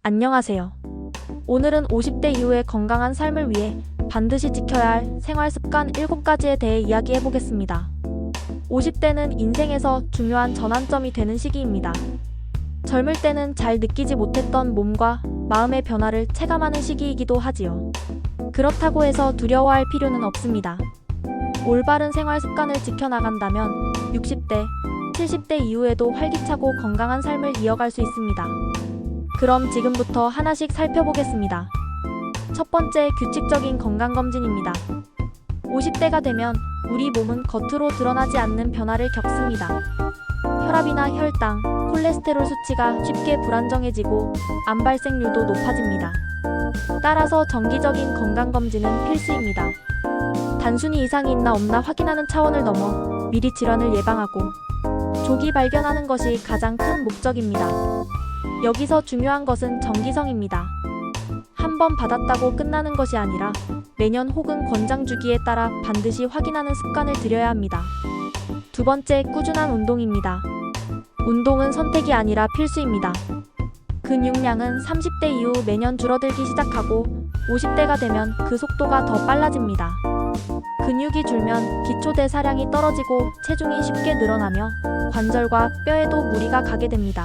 안녕하세요. 오늘은 50대 이후의 건강한 삶을 위해 반드시 지켜야 할 생활 습관 7가지에 대해 이야기해 보겠습니다. 50대는 인생에서 중요한 전환점이 되는 시기입니다. 젊을 때는 잘 느끼지 못했던 몸과 마음의 변화를 체감하는 시기이기도 하지요. 그렇다고 해서 두려워할 필요는 없습니다. 올바른 생활 습관을 지켜나간다면 60대, 70대 이후에도 활기차고 건강한 삶을 이어갈 수 있습니다. 그럼 지금부터 하나씩 살펴보겠습니다. 첫 번째, 규칙적인 건강검진입니다. 50대가 되면 우리 몸은 겉으로 드러나지 않는 변화를 겪습니다. 혈압이나 혈당, 콜레스테롤 수치가 쉽게 불안정해지고 암 발생률도 높아집니다. 따라서 정기적인 건강검진은 필수입니다. 단순히 이상이 있나 없나 확인하는 차원을 넘어 미리 질환을 예방하고 조기 발견하는 것이 가장 큰 목적입니다. 여기서 중요한 것은 정기성입니다. 한 번 받았다고 끝나는 것이 아니라 매년 혹은 권장 주기에 따라 반드시 확인하는 습관을 들여야 합니다. 두 번째, 꾸준한 운동입니다. 운동은 선택이 아니라 필수입니다. 근육량은 30대 이후 매년 줄어들기 시작하고 50대가 되면 그 속도가 더 빨라집니다. 근육이 줄면 기초대사량이 떨어지고 체중이 쉽게 늘어나며 관절과 뼈에도 무리가 가게 됩니다.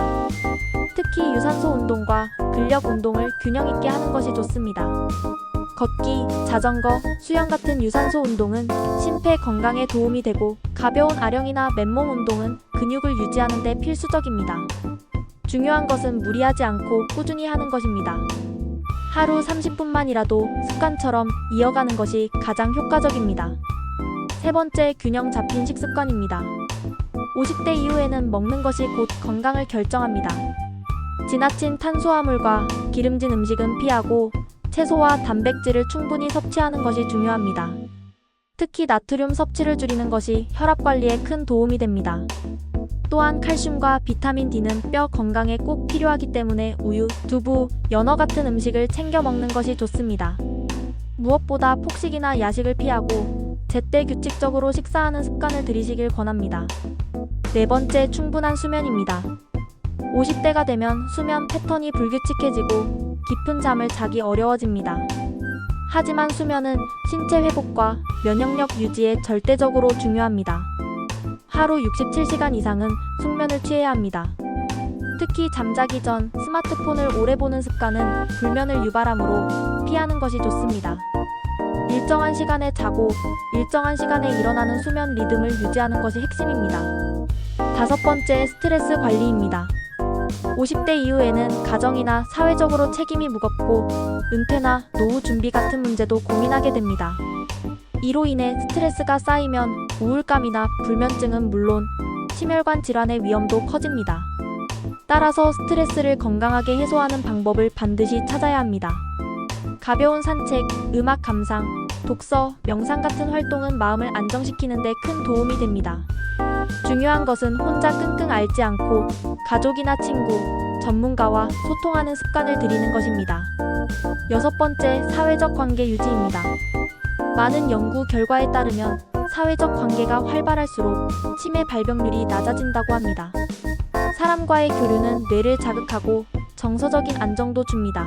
특히 유산소 운동과 근력 운동을 균형 있게 하는 것이 좋습니다. 걷기, 자전거, 수영 같은 유산소 운동은 심폐 건강에 도움이 되고 가벼운 아령이나 맨몸 운동은 근육을 유지하는 데 필수적입니다. 중요한 것은 무리하지 않고 꾸준히 하는 것입니다. 하루 30분만이라도 습관처럼 이어가는 것이 가장 효과적입니다. 세 번째, 균형 잡힌 식습관입니다. 50대 이후에는 먹는 것이 곧 건강을 결정합니다. 지나친 탄수화물과 기름진 음식은 피하고 채소와 단백질을 충분히 섭취하는 것이 중요합니다. 특히 나트륨 섭취를 줄이는 것이 혈압 관리에 큰 도움이 됩니다. 또한 칼슘과 비타민 D는 뼈 건강에 꼭 필요하기 때문에 우유, 두부, 연어 같은 음식을 챙겨 먹는 것이 좋습니다. 무엇보다 폭식이나 야식을 피하고 제때 규칙적으로 식사하는 습관을 들이시길 권합니다. 네 번째, 충분한 수면입니다. 50대가 되면 수면 패턴이 불규칙해지고 깊은 잠을 자기 어려워집니다. 하지만 수면은 신체 회복과 면역력 유지에 절대적으로 중요합니다. 하루 67시간 이상은 숙면을 취해야 합니다. 특히 잠자기 전 스마트폰을 오래 보는 습관은 불면을 유발하므로 피하는 것이 좋습니다. 일정한 시간에 자고 일정한 시간에 일어나는 수면 리듬을 유지하는 것이 핵심입니다. 다섯 번째, 스트레스 관리입니다. 50대 이후에는 가정이나 사회적으로 책임이 무겁고 은퇴나 노후 준비 같은 문제도 고민하게 됩니다. 이로 인해 스트레스가 쌓이면 우울감이나 불면증은 물론 심혈관 질환의 위험도 커집니다. 따라서 스트레스를 건강하게 해소하는 방법을 반드시 찾아야 합니다. 가벼운 산책, 음악 감상, 독서, 명상 같은 활동은 마음을 안정시키는 데 큰 도움이 됩니다. 중요한 것은 혼자 끙끙 앓지 않고 가족이나 친구, 전문가와 소통하는 습관을 들이는 것입니다. 여섯 번째, 사회적 관계 유지입니다. 많은 연구 결과에 따르면 사회적 관계가 활발할수록 치매 발병률이 낮아진다고 합니다. 사람과의 교류는 뇌를 자극하고 정서적인 안정도 줍니다.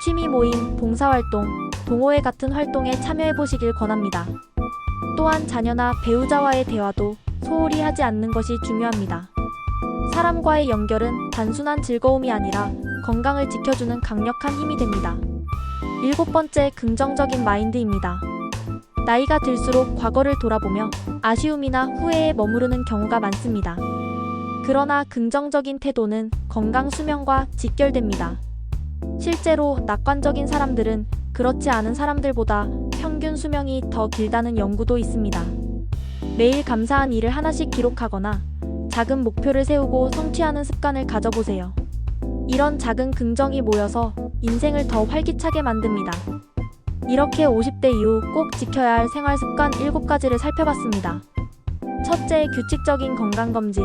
취미 모임, 봉사활동, 동호회 같은 활동에 참여해보시길 권합니다. 또한 자녀나 배우자와의 대화도 소홀히 하지 않는 것이 중요합니다. 사람과의 연결은 단순한 즐거움이 아니라 건강을 지켜주는 강력한 힘이 됩니다. 일곱 번째, 긍정적인 마인드입니다. 나이가 들수록 과거를 돌아보며 아쉬움이나 후회에 머무르는 경우가 많습니다. 그러나 긍정적인 태도는 건강 수명과 직결됩니다. 실제로 낙관적인 사람들은 그렇지 않은 사람들보다 평균 수명이 더 길다는 연구도 있습니다. 매일 감사한 일을 하나씩 기록하거나 작은 목표를 세우고 성취하는 습관을 가져보세요. 이런 작은 긍정이 모여서 인생을 더 활기차게 만듭니다. 이렇게 50대 이후 꼭 지켜야 할 생활 습관 7가지를 살펴봤습니다. 첫째, 규칙적인 건강검진.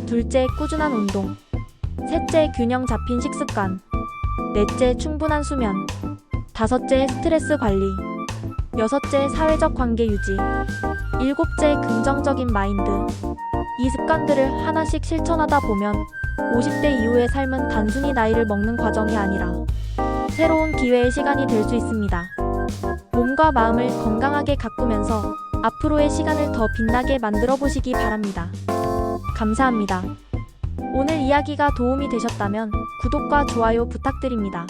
둘째, 꾸준한 운동. 셋째, 균형 잡힌 식습관. 넷째, 충분한 수면. 다섯째, 스트레스 관리. 여섯째, 사회적 관계 유지. 일곱째, 긍정적인 마인드. 이 습관들을 하나씩 실천하다 보면 50대 이후의 삶은 단순히 나이를 먹는 과정이 아니라 새로운 기회의 시간이 될 수 있습니다. 몸과 마음을 건강하게 가꾸면서 앞으로의 시간을 더 빛나게 만들어 보시기 바랍니다. 감사합니다. 오늘 이야기가 도움이 되셨다면 구독과 좋아요 부탁드립니다.